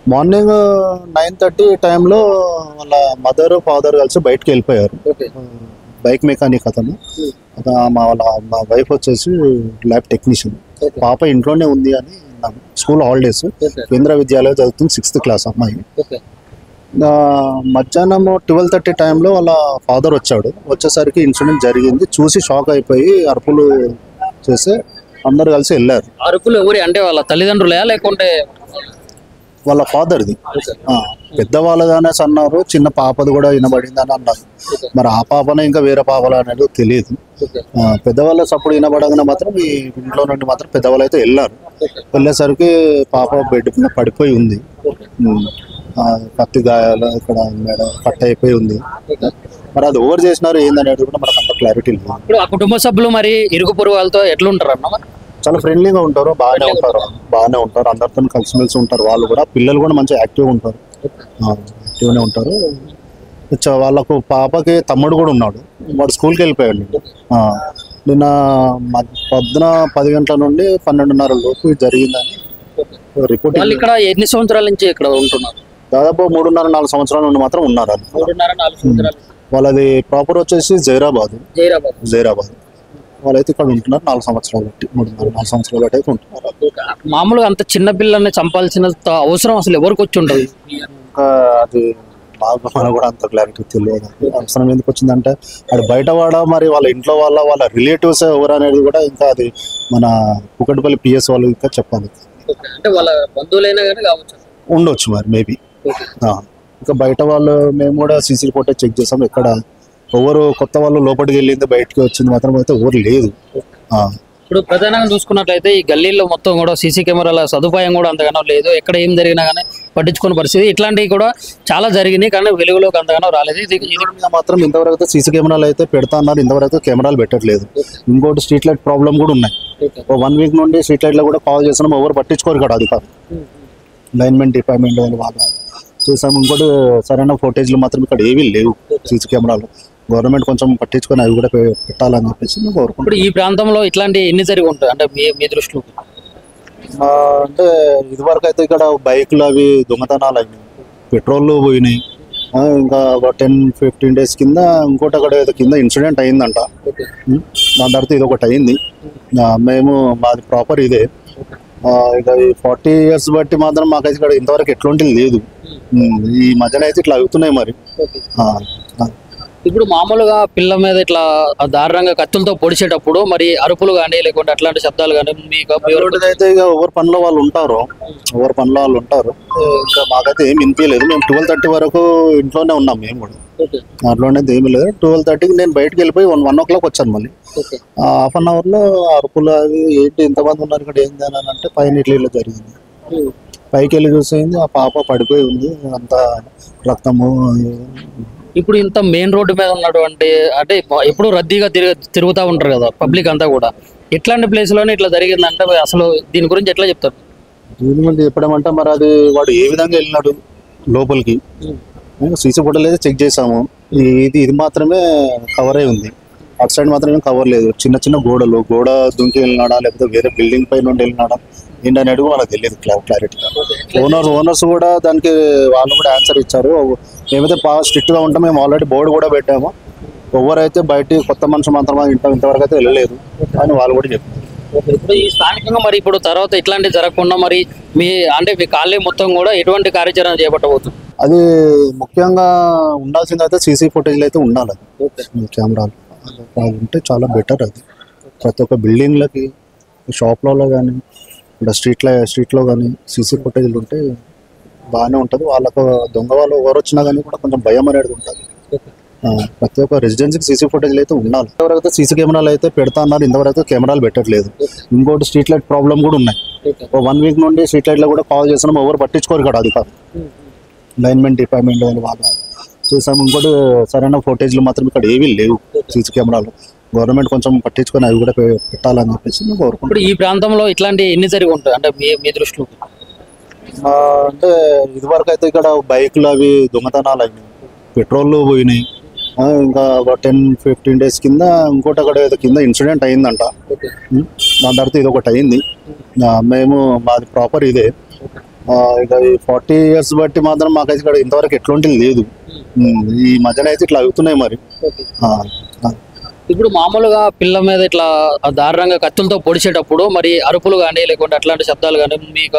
Morning 9:30 టైంలో వాళ్ళ mother father కలిసి బయటకు వెళ్ళిపోయారు. బైక్ మెకానిక్ అతను. మా వైఫ్ వచ్చేసి ల్యాబ్ టెక్నీషియన్. పాప ఇంట్లోనే ఉంది అని స్కూల్ హాలిడేస్. కేంద్ర విద్యాలయం చదువుతుంది, 6th క్లాస్ అమ్మాయి. మధ్యాహ్నం 12:30 టైంలో వాళ్ళ ఫాదర్ వచ్చేసరికి ఇన్సిడెంట్ జరిగింది. చూసి షాక్ అయిపోయి అరుపులు చేసి అందరు కలిసి వెళ్ళారు. అరుపులు ఎవరి అంటే వాళ్ళ తల్లిదండ్రులే లేకుంటే వాళ్ళ ఫాదర్ది. పెద్దవాళ్ళగానే అన్నారు, చిన్న పాపది కూడా వినబడింది అని అన్నారు. మరి ఆ పాపనే ఇంకా వేరే పాపలు అనేది తెలియదు. పెద్దవాళ్ళ సప్పుడు వినబడగానే మాత్రం ఈ ఇంట్లో నుండి మాత్రం పెద్దవాళ్ళు అయితే వెళ్ళారు. వెళ్ళేసరికి పాప బెడ్ మీద పడిపోయి ఉంది. కత్తి గాయాలు ఇక్కడ మెడ కట్ అయిపోయి ఉంది. మరి అది ఓవర్ చేసినారు ఏందనేది కూడా మనకు అంత క్లారిటీ లేదు. ఇప్పుడు ఆ కుటుంబ సభ్యులు మరి ఇరుగు పొరుగు వాళ్ళతో ఎట్లుంటారు అన్న? చాలా ఫ్రెండ్లీగా ఉంటారు, బాగానే ఉంటారు. అందరితో కలిసిమెలిసి ఉంటారు. వాళ్ళు కూడా పిల్లలు కూడా మంచిగా యాక్టివ్గానే ఉంటారు. వాళ్ళకు పాపకి తమ్ముడు కూడా ఉన్నాడు. వాడు స్కూల్కి వెళ్ళిపోయాడు. నిన్న పొద్దున 10 గంటల నుండి 12:30 లోపు జరిగిందని రిపోర్ట్. ఇక్కడ ఎన్ని సంవత్సరాల నుంచి ఇక్కడ ఉంటున్నారు? దాదాపు 3.5-4 సంవత్సరాల నుండి మాత్రం ఉన్నారు. వాళ్ళది ప్రాపర్ వచ్చేసి జైరాబాద్. వాళ్ళైతే ఇక్కడ ఉంటున్నారు 4 సంవత్సరాలు బట్టి, 3.5-4 సంవత్సరాలు బట్టి అయితే ఉంటున్నారు. మామూలుగా అంత చిన్న పిల్లల్ని చంపాల్సిన అవసరం అసలు ఎవరికి వచ్చి ఉండదు. ఇంకా అది మనకు కూడా అంత క్లారిటీ తెలియదు. అవసరం ఎందుకు వచ్చిందంటే అది బయటవాడ, మరి వాళ్ళ ఇంట్లో వాళ్ళ రిలేటివ్స్ ఎవరు అనేది కూడా ఇంకా అది మన కుకట్పల్లి PS వాళ్ళు ఇంకా చెప్పాలి. అంటే వాళ్ళ బంధువులైనా కానీ కావచ్చు, ఉండొచ్చు మరి మేబీ. ఇంకా బయట వాళ్ళు మేము కూడా CC ఫోటేజ్ చెక్ చేసాం. ఎక్కడ ఎవరు కొత్త వాళ్ళు లోపలికి వెళ్ళింది బయటకి వచ్చింది మాత్రం అయితే ఎవరు లేదు. ఇప్పుడు ప్రధానంగా చూసుకున్నట్లయితే ఈ గల్లీలో మొత్తం కూడా CC కెమెరాల సదుపాయం కూడా అంతగానో లేదు. ఎక్కడ ఏం జరిగినా కానీ పట్టించుకునే పరిస్థితి. ఇట్లాంటివి కూడా చాలా జరిగినాయి కానీ వెలుగులోకి అంతగానో రాలేదు. ఇది మాత్రం ఇంతవరకు అయితే CC కెమెరాలు అయితే పెడతా అన్నారు, ఇంతవరకు కెమెరాలు పెట్టట్లేదు. ఇంకోటి స్ట్రీట్ లైట్ ప్రాబ్లం కూడా ఉన్నాయి. 1 వీక్ నుండి స్ట్రీట్ లైట్లో కూడా కాల్ చేసినాం, ఎవరు పట్టించుకోరు కదా. అది కాదు లైన్మెంట్ డిపార్ట్మెంట్ వాళ్ళు బాగా చేసాము. ఇంకోటి సరైన ఫోటేజ్లు మాత్రం ఇక్కడ ఏవీ లేవు CC కెమెరాలు. గవర్నమెంట్ కొంచెం పట్టించుకొని అవి కూడా పెట్టాలని చెప్పేసి మేము కోరుకుంటాం. ఇప్పుడు ఈ ప్రాంతంలో ఇట్లాంటి ఎన్ని జరిగి ఉంటాయి అంటే మీ దృష్టిలో? అంటే ఇదివరకు అయితే ఇక్కడ బైకులు అవి దొంగతనాలు అయినాయి, పెట్రోల్ పోయినాయి. ఇంకా 10-15 డేస్ కింద ఇంకోటి అక్కడ కింద ఇన్సిడెంట్ అయిందంట. దాని తర్వాత ఇది ఒకటి అయింది. మేము మాది ప్రాపర్ ఇదే. ఇక 40 years బట్టి మాత్రం మాకైతే ఇక్కడ ఇంతవరకు ఎట్లాంటిది లేదు. ఈ మధ్యన అయితే ఇట్లా అవుతున్నాయి మరి. ఇప్పుడు మామూలుగా పిల్ల మీద ఇట్లా దారుణంగా కత్తులతో పొడిచేటప్పుడు మరి అరుపులు కానీ లేకుంటే అట్లాంటి శబ్దాలు కానీ అయితే ఇక ఎవరి పనిలో వాళ్ళు ఉంటారు. ఇంకా మాకైతే ఏమి వినిపించలేదు. మేము 12:30 వరకు ఇంట్లోనే ఉన్నాం. మేము కూడా అట్లోనే ఏమీ లేదు. 12:30కి నేను బయటకు వెళ్ళిపోయి 1 o'clock వచ్చాను. మళ్ళీ ½ an hourలో అరుపులు అవి ఏంటి ఇంతమంది ఉన్నారు ఇక్కడ ఏంది అని అంటే పైన ఇట్లా జరిగింది. పైకి వెళ్ళి చూసేది ఆ పాప పడిపోయి ఉంది, అంత రక్తము. ఇప్పుడు ఇంత మెయిన్ రోడ్డు మీద ఉన్నటువంటి అంటే ఎప్పుడు రద్దీగా తిరుగుతూ ఉంటారు కదా పబ్లిక్ అంతా కూడా, ఇట్లాంటి ప్లేస్లోనే ఇట్లా జరిగిందంటే అసలు దీని గురించి ఎట్లా చెప్తారు? దీని గురించి చెప్పడమంటే మరి అది వాడు ఏ విధంగా వెళ్ళినాడు లోపలికి. CC ఫోటోలు అయితే చెక్ చేసాము. ఇది మాత్రమే కవర్ అయి ఉంది, అటు సైడ్ మాత్రమే కవర్ లేదు. చిన్న గోడ దుంకి వెళ్ళినాడా లేకపోతే వేరే బిల్డింగ్ పై నుండి వెళ్ళినాడా ఏంటనేది మనకు తెలియదు క్లారిటీగా. ఓనర్స్ కూడా దానికి వాళ్ళు కూడా ఆన్సర్ ఇచ్చారు. మేమైతే బాగా స్ట్రిక్ట్గా ఉంటాం. మేము ఆల్రెడీ బోర్డు కూడా పెట్టాము. ఎవరైతే బయట కొత్త మనుషులు మాత్రమే ఇంతవరకు అయితే వెళ్ళలేదు అని వాళ్ళు కూడా చెప్పారు. ఇప్పుడు ఈ స్థానికంగా మరి ఇప్పుడు తర్వాత ఇట్లాంటివి జరగకుండా మరి మీ కాలనీ మొత్తం కూడా ఎటువంటి కార్యాచరణ చేపట్టబోతుంది? అది ముఖ్యంగా ఉండాల్సింది అయితే CC ఫుటేజ్లు అయితే ఉండాలి. కెమెరాలు ఉంటే చాలా బెటర్. అది ప్రతి ఒక్క బిల్డింగ్లకి, షాప్లలో కానీ ఇక్కడ స్ట్రీట్లో కానీ CC ఫుటేజ్లు ఉంటే బాగానే ఉంటుంది. వాళ్ళకు దొంగ వాళ్ళు ఎవరు వచ్చినా కానీ కూడా కొంచెం భయం అనేది ఉంటుంది. ప్రతి ఒక్క రెసిడెన్సీకి CC ఫుటేజ్లు అయితే ఉండాలి. ఇంతవరకు CC కెమెరాలు అయితే పెడతా అన్నారు, ఇంతవరకు కెమెరాలు పెట్టట్లేదు. ఇంకోటి స్ట్రీట్ లైట్ ప్రాబ్లం కూడా ఉన్నాయి. 1 వీక్ నుండి స్ట్రీట్ లైట్లో కూడా కాల్ చేసినాం, ఎవరు పట్టించుకోరు కదా. అది కాదు లైన్మెంట్ డిపార్ట్మెంట్ వాళ్ళు బాగా చేసాము. ఇంకోటి సరైన ఫోటేజ్లు మాత్రం ఇక్కడ ఏవీ లేవు CC కెమెరాలు. గవర్నమెంట్ కొంచెం పట్టించుకొని అవి కూడా పెట్టాలని చెప్పేసి మేము కోరుకుంటాం. ఇప్పుడు ఈ ప్రాంతంలో ఇట్లాంటి ఎన్ని జరిగి ఉంటాయి అంటే మీ దృష్టిలో? అంటే ఇదివరకు అయితే ఇక్కడ బైకులు అవి దొంగతనాలు అయినాయి, పెట్రోల్ పోయినాయి. ఇంకా 10-15 డేస్ కింద ఇంకోటి అక్కడ కింద ఇన్సిడెంట్ అయిందంట. దాని తర్వాత ఇది ఒకటి అయింది. మేము మాది ప్రాపర్ ఇదే. ఇక ఈ 40 years బట్టి మాత్రం మాకైతే ఇక్కడ ఇంతవరకు ఎట్లాంటిది లేదు. ఈ మధ్యన అయితే ఇట్లా అవుతున్నాయి మరి. ఇప్పుడు మామూలుగా పిల్ల మీద ఇట్లా దారుణంగా కత్తులతో పొడిచేటప్పుడు మరి అరుపులు కానీ లేకుంటే అట్లాంటి శబ్దాలు కానీ మీకు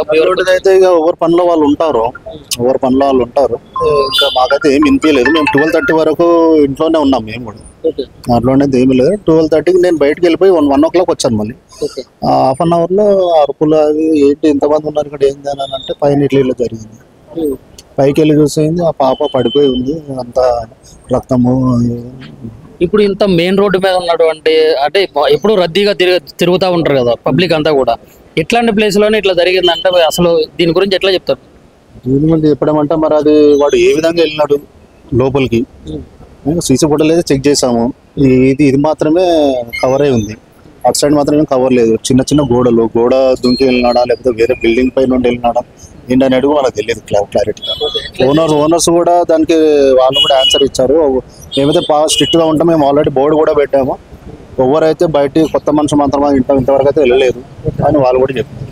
అయితే ఇక ఎవరి పనిలో వాళ్ళు ఉంటారు, ఇంకా మాకైతే ఏమి వినిపించలేదు. మేము 12:30 వరకు ఇంట్లోనే ఉన్నాం. మేము కూడా అట్లోనే ఏమీ లేదు. 12:30కి నేను బయటకు వెళ్ళిపోయి 1 o'clock వచ్చాను. మళ్ళీ హాఫ్ అన్ అవర్లో అరుపులు అవి ఏంటి ఇంతమంది ఉన్నారు ఇక్కడ ఏంది అని అంటే పైన ఇట్లా జరిగింది. పైకి వెళ్ళి చూసేది ఆ పాప పడిపోయి ఉంది, అంతా రక్తము. ఇప్పుడు ఇంత మెయిన్ రోడ్డు మీద ఉన్నటువంటి అంటే ఎప్పుడు రద్దీగా తిరుగుతూ ఉంటారు కదా పబ్లిక్ అంతా కూడా, ఎట్లాంటి ప్లేస్ లోనే ఇట్లా జరిగిందంటే అసలు దీని గురించి ఎట్లా చెప్తారు? దీని గురించి చెప్పడమంటే మరి అది వాడు ఏ విధంగా వెళ్ళినాడు లోపలికి, సీసీ ఫోటోలు అయితే చెక్ చేసాము. ఇది మాత్రమే కవర్ అయి ఉంది, అటు సైడ్ మాత్రమే కవర్ లేదు. చిన్న చిన్న గోడ దుంకి వెళ్ళినాడా లేకపోతే వేరే బిల్డింగ్ పై నుండి వెళ్ళినాడా ఏంటనేది వాళ్ళకి తెలియదు క్లారిటీగా. ఓనర్స్ కూడా దానికి వాళ్ళు కూడా ఆన్సర్ ఇచ్చారు. మేమైతే బాగా స్ట్రిక్ట్ గా ఉంటాం. మేము ఆల్రెడీ బోర్డు కూడా పెట్టాము. ఎవరైతే బయట కొత్త మనుషులు మాత్రమే ఇంతవరకు అయితే వెళ్ళలేదు అని వాళ్ళు కూడా చెప్పారు.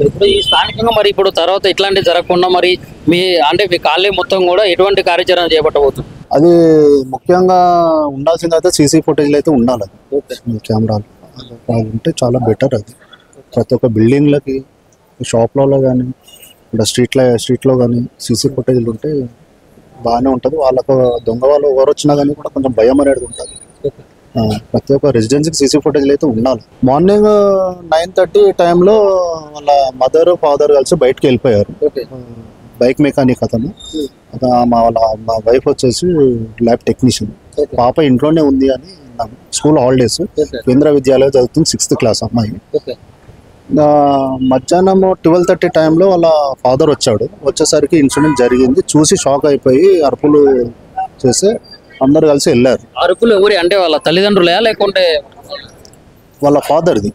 ఇప్పుడు ఈ స్థానికంగా మరి ఇప్పుడు తర్వాత ఇట్లాంటివి జరగకుండా మరి మీ కాలనీ మొత్తం కూడా ఎటువంటి కార్యాచరణ చేపట్టబోతుంది? అది ముఖ్యంగా ఉండాల్సింది అయితే సీసీ ఫుటేజ్లు అయితే ఉండాలి. కెమెరాలు ఉంటే చాలా బెటర్. అది ప్రతి ఒక్క బిల్డింగ్లకి, షాప్లలో కానీ ఇక్కడ స్ట్రీట్లో కానీ సీసీ ఫుటేజ్లు ఉంటే బాగానే ఉంటుంది. వాళ్ళకు దొంగ వాళ్ళు ఎవరు వచ్చినా కానీ కూడా కొంచెం భయం అనేది ఉంటుంది. ప్రతి ఒక్క రెసిడెన్సీకి సీసీ ఫుటేజ్లు అయితే ఉండాలి. మార్నింగ్ 9:30 టైంలో వాళ్ళ మదర్ ఫాదర్ కలిసి బయటకు వెళ్ళిపోయారు. బైక్ మెకానిక్ అతను, మా వైఫ్ వచ్చేసి ల్యాబ్ టెక్నీషియన్. పాప ఇంట్లోనే ఉంది అని స్కూల్ హాలిడేస్, కేంద్ర విద్యాలయం చదువుతుంది, 6th క్లాస్ అమ్మాయి. మధ్యాహ్నం 12:30 టైంలో వాళ్ళ ఫాదర్ వచ్చేసరికి ఇన్సిడెంట్ జరిగింది. చూసి షాక్ అయిపోయి అరుపులు చేసి అందరు కలిసి వెళ్ళారు. అరుపులు ఎవరి అంటే వాళ్ళ తల్లిదండ్రులే లేకుంటే వాళ్ళ ఫాదర్ది?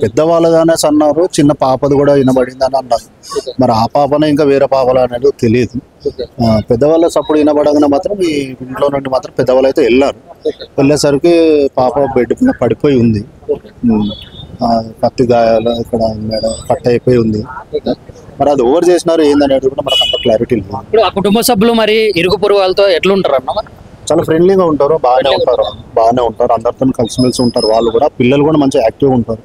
పెద్దవాళ్ళగానే అన్నారు, చిన్న పాపది కూడా వినబడింది అని అన్నారు. మరి ఆ పాపనే ఇంకా వేరే పాపలు అనేది తెలియదు. పెద్దవాళ్ళ సప్పుడు వినబడగానే మాత్రం ఈ ఇంట్లో నుండి మాత్రం పెద్దవాళ్ళు అయితే వెళ్ళారు. వెళ్ళేసరికి పాప బెడ్ మీద పడిపోయి ఉంది, కత్తి గాయాలు, ఇక్కడ మెడ కట్ అయిపోయి ఉంది. మరి అది ఓవర్ చేసినారు ఏందనేది కూడా మనకు అంత క్లారిటీ లేదు. ఇప్పుడు ఆ కుటుంబ సభ్యులు మరి ఇరుగు పొరుగు వాళ్ళతో ఎట్లుంటారు అన్న? చాలా ఫ్రెండ్లీగా ఉంటారు, బాగానే ఉంటారు, అందరితో కలిసిమెలిసి ఉంటారు. వాళ్ళు కూడా పిల్లలు కూడా మంచిగా యాక్టివ్గా ఉంటారు.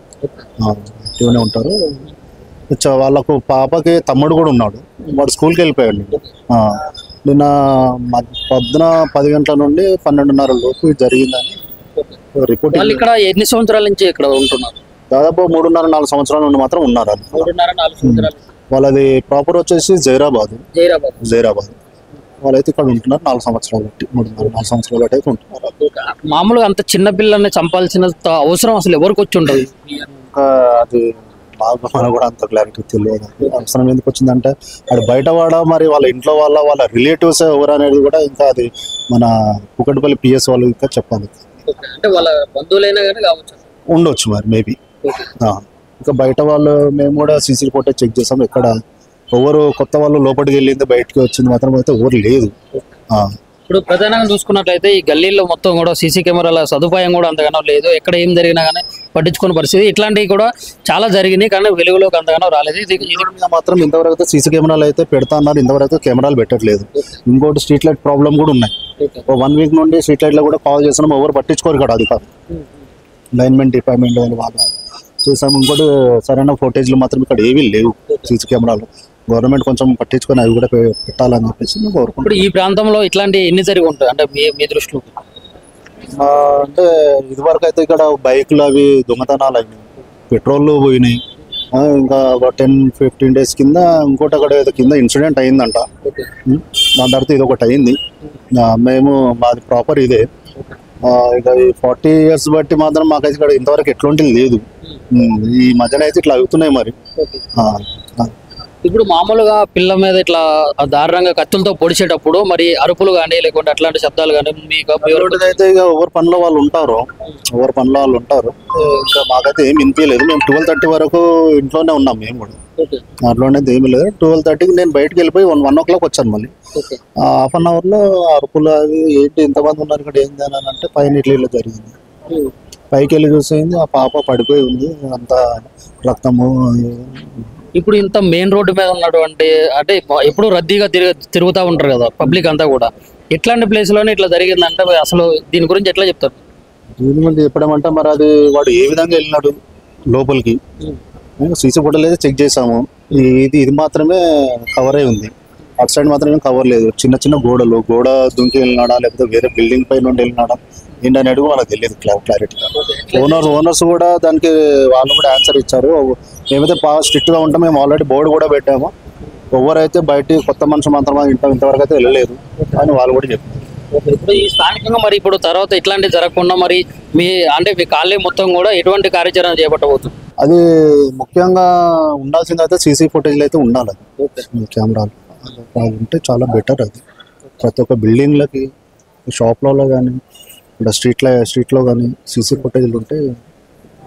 వాళ్ళకు పాపకి తమ్ముడు కూడా ఉన్నాడు, వాడు స్కూల్కి వెళ్ళిపోయాడు. నిన్న పొద్దున 10 గంటల నుండి 12:30 లోపు జరిగిందని రిపోర్ట్. ఇక్కడ ఎన్ని సంవత్సరాల నుంచి ఇక్కడ ఉంటున్నారు? దాదాపు 3.5-4 సంవత్సరాల నుండి మాత్రం ఉన్నారు. వాళ్ళది ప్రాపర్ వచ్చేసి జైరాబాద్. వాళ్ళైతే ఇక్కడ ఉంటున్నారు 4 సంవత్సరాలు బట్టి, 3.5-4 సంవత్సరాలు బట్టి అయితే ఉంటున్నారు. మామూలుగా అంత చిన్న పిల్లల్ని చంపాల్సిన అవసరం అసలు ఎవరికి వచ్చి ఉంటుంది? ఇంకా అది మనకు కూడా అంత క్లారిటీ తెలియదు. అవసరం ఎందుకు వచ్చిందంటే అది బయటవాడ, మరి వాళ్ళ ఇంట్లో వాళ్ళ రిలేటివ్స్ ఎవరు అనేది కూడా ఇంకా అది మన కుకట్పల్లి PS వాళ్ళు ఇంకా చెప్పాలి. అంటే వాళ్ళ బంధువులైనా కానీ కావచ్చు, ఉండొచ్చు మరి మేబీ. ఇంకా బయట వాళ్ళు మేము కూడా సీసీ ఫోటేజ్ చెక్ చేసాం. ఎక్కడ ఎవరు కొత్త వాళ్ళు లోపలికి వెళ్ళింది బయటకి వచ్చింది మాత్రం అయితే ఎవరు లేదు. ఇప్పుడు ప్రధానంగా చూసుకున్నట్లయితే ఈ గల్లీలో మొత్తం కూడా సీసీ కెమెరాల సదుపాయం కూడా అంతగానో లేదు. ఎక్కడ ఏం జరిగినా కానీ పట్టించుకునే పరిస్థితి, ఇట్లాంటివి కూడా చాలా జరిగినాయి కానీ వెలుగులోకి అంతగానో రాలేదు. ఇది మాత్రం ఇంతవరకు అయితే సీసీ కెమెరాలు అయితే పెడతా అన్నారు, ఇంతవరకు కెమెరాలు పెట్టట్లేదు. ఇంకోటి స్ట్రీట్ లైట్ ప్రాబ్లం కూడా ఉన్నాయి. 1 వీక్ నుండి స్ట్రీట్ లైట్లో కూడా కాల్ చేస్తున్నాం, ఎవరు పట్టించుకోరు ఇక్కడ. అది కాదు లైన్మెంట్ డిపార్ట్మెంట్ వాళ్ళు చేసాము. ఇంకోటి సరైన ఫోటేజ్లు మాత్రం ఇక్కడ ఏవీ లేవు సీసీ కెమెరాలు. గవర్నమెంట్ కొంచెం పట్టించుకొని అవి కూడా పెట్టాలని చెప్పేసి మేము కోరుకుంటాం. ఇప్పుడు ఈ ప్రాంతంలో ఇట్లాంటి ఎన్ని జరిగి ఉంటాయి అంటే మీ దృష్టిలో? అంటే ఇదివరకు అయితే ఇక్కడ బైకులు అవి దొంగతనాలు అయినాయి, పెట్రోల్ పోయినాయి. ఇంకా 10-15 డేస్ కింద ఇంకోటి అక్కడ కింద ఇన్సిడెంట్ అయిందంట. దాని తర్వాత ఇది ఒకటి అయింది. మేము మాది ప్రాపర్ ఇదే. ఇక ఈ 40 years బట్టి మాత్రం మాకైతే ఇక్కడ ఇంతవరకు ఎట్లాంటిది లేదు. ఈ మధ్యన అయితే ఇట్లా అవుతున్నాయి మరి. ఇప్పుడు మామూలుగా పిల్ల మీద ఇట్లా దారుణంగా కత్తులతో పొడిచేటప్పుడు మరి అరుపులు కానీ లేకుంటే అట్లాంటి శబ్దాలు కానీ మీకు అయితే ఇక ఎవరి పనిలో వాళ్ళు ఉంటారు. ఇంకా మాకైతే ఏమి వినిపించలేదు. మేము 12:30 వరకు ఇంట్లోనే ఉన్నాం. మేము కూడా అట్లోనే ఏమీ లేదు. 12:30కి నేను బయటకు వెళ్ళిపోయి 1 o'clock వచ్చాను. మళ్ళీ హాఫ్ అన్ అవర్లో అరుపులు అవి ఏంటి ఇంతమంది ఉన్నారు ఇక్కడ ఏంది అని అంటే పైన ఇట్లా జరిగింది. పైకి వెళ్ళి చూసేది ఆ పాప పడిపోయి ఉంది, అంతా రక్తము. ఇప్పుడు ఇంత మెయిన్ రోడ్డు మీద ఉన్నటువంటి అంటే ఎప్పుడు రద్దీగా తిరుగుతూ ఉంటారు కదా పబ్లిక్ అంతా కూడా, ఇట్లాంటి ప్లేస్లోనే ఇట్లా జరిగిందంటే అసలు దీని గురించి ఎట్లా చెప్తారు? దీని గురించి చెప్పడమంటే మరి అది వాడు ఏ విధంగా వెళ్ళినాడు లోపలికి, సీసీ ఫోటోలు అయితే చెక్ చేసాము. ఇది మాత్రమే కవర్ అయి ఉంది, అటు సైడ్ మాత్రమే కవర్ లేదు. చిన్న చిన్న గోడ దుంకి వెళ్ళినాడా లేకపోతే వేరే బిల్డింగ్ పై నుండి వెళ్ళినాడా ఏంటనేది మనకు తెలియదు క్లారిటీగా. ఓనర్స్ కూడా దానికి వాళ్ళు కూడా ఆన్సర్ ఇచ్చారు. మేమైతే బాగా స్ట్రిక్ట్గా ఉంటాం, మేము ఆల్రెడీ బోర్డు కూడా పెట్టాము. ఎవరైతే బయట కొత్త మనిషి మాత్రమే ఇంతవరకు అయితే వెళ్ళలేదు అని వాళ్ళు కూడా చెప్పారు. ఇప్పుడు ఈ స్థానికంగా మరి ఇప్పుడు తర్వాత ఇట్లాంటివి జరగకుండా మరి మీ కాలనీ మొత్తం కూడా ఎటువంటి కార్యాచరణ చేపట్టబోతుంది? అది ముఖ్యంగా ఉండాల్సింది అయితే సీసీ ఫుటేజ్లు అయితే ఉండాలి. కెమెరాలు అది ఉంటే చాలా బెటర్. అది ప్రతి ఒక్క బిల్డింగ్లకి, షాప్లలో కానీ ఇక్కడ స్ట్రీట్లో కానీ సీసీ ఫుటేజ్లు ఉంటే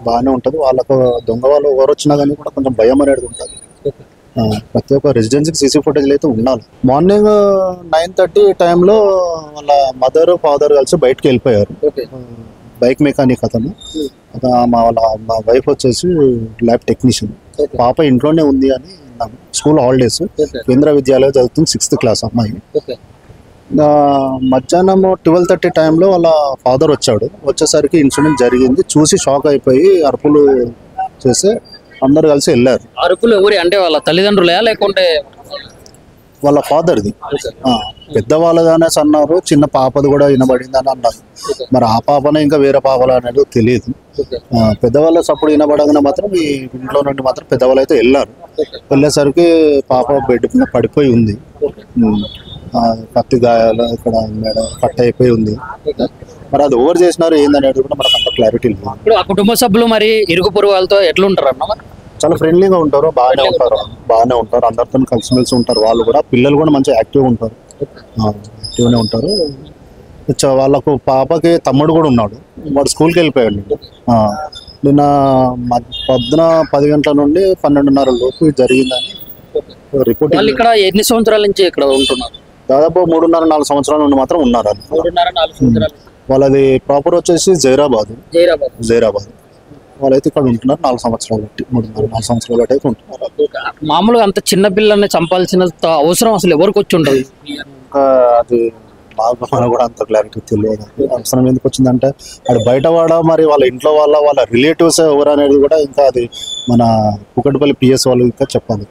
బాగానే ఉంటుంది. వాళ్ళకు దొంగ వాళ్ళు ఎవరు వచ్చినా కానీ కూడా కొంచెం భయం అనేది ఉంటుంది. ప్రతి ఒక్క రెసిడెన్సీకి సీసీ ఫుటేజ్లు అయితే ఉండాలి. మార్నింగ్ 9:30 టైంలో వాళ్ళ మదర్ ఫాదర్ కలిసి బయటకు వెళ్ళిపోయారు. బైక్ మెకానిక్ అతను, మా వైఫ్ వచ్చేసి ల్యాబ్ టెక్నీషియన్. పాప ఇంట్లోనే ఉంది అని స్కూల్ హాలిడేస్, కేంద్ర విద్యాలయం చదువుతుంది, 6th క్లాస్ అమ్మాయి. మధ్యాహ్నం 12:30 టైంలో వాళ్ళ ఫాదర్ వచ్చేసరికి ఇన్సిడెంట్ జరిగింది. చూసి షాక్ అయిపోయి అరుపులు చేస్తే అందరు కలిసి వెళ్ళారు. అరుపులు ఎవరి అంటే వాళ్ళ తల్లిదండ్రులే లేకుంటే వాళ్ళ ఫాదర్ది? పెద్దవాళ్ళగానే అన్నారు, చిన్న పాపది కూడా వినబడింది అని అన్నారు. మరి ఆ పాపనే ఇంకా వేరే పాపలు అనేది తెలియదు. పెద్దవాళ్ళ సప్పుడు వినబడగానే మాత్రం ఈ ఇంట్లో నుండి మాత్రం పెద్దవాళ్ళు అయితే వెళ్ళారు. వెళ్ళేసరికి పాప బెడ్ మీద పడిపోయి ఉంది, కత్తి గాయాలు ఇక్కడ మెడ కట్ అయిపోయి ఉంది. మరి అది ఓవర్ చేసినారు ఏందనేది కూడా మనకు అంత క్లారిటీ లేదు. ఇప్పుడు ఆ కుటుంబ సభ్యులు మరి ఇరుగు పొరుగు వాళ్ళతో ఎట్లుంటారు అన్న? చాలా ఫ్రెండ్లీగా ఉంటారు, బాగానే ఉంటారు, అందరితో కలిసిమెలిసి ఉంటారు. వాళ్ళు కూడా పిల్లలు కూడా మంచిగా యాక్టివ్గా ఉంటారు. వాళ్ళకు పాపకి తమ్ముడు కూడా ఉన్నాడు, వాడు స్కూల్కి వెళ్ళిపోయాడు. నిన్న పొద్దున 10 గంటల నుండి 12:30 లోపు జరిగిందని రిపోర్ట్. ఇక్కడ ఎన్ని సంవత్సరాల నుంచి ఇక్కడ ఉంటున్నారు? దాదాపు 3.5-4 సంవత్సరాల నుండి మాత్రం ఉన్నారు. వాళ్ళది ప్రాపర్ వచ్చేసి జైరాబాద్. వాళ్ళైతే ఇక్కడ ఉంటున్నారు 4 సంవత్సరాలు బట్టి, 3.5-4 సంవత్సరాలు బట్టి అయితే ఉంటున్నారు. మామూలుగా అంత చిన్న పిల్లల్ని చంపాల్సిన అవసరం అసలు ఎవరికి వచ్చి ఉంటుంది? అది మనకు కూడా అంత క్లారిటీ తెలియదు. అవసరం ఎందుకు వచ్చిందంటే అది బయటవాడ, మరి వాళ్ళ ఇంట్లో వాళ్ళ రిలేటివ్స్ ఎవరు అనేది కూడా ఇంకా అది మన కుకట్పల్లి PS వాళ్ళు ఇంకా చెప్పాలి.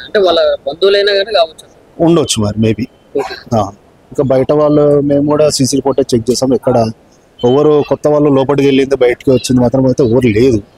అంటే వాళ్ళ బంధువులైనా కానీ కావచ్చు, ఉండొచ్చు మరి మేబీ. ఇంకా బయట వాళ్ళు మేము కూడా సీసీ ఫోటో చెక్ చేసాం, ఎక్కడ ఎవరు కొత్త వాళ్ళు లోపలికి వెళ్ళింది బయటకి వచ్చింది మాత్రం అయితే ఎవరు లేదు.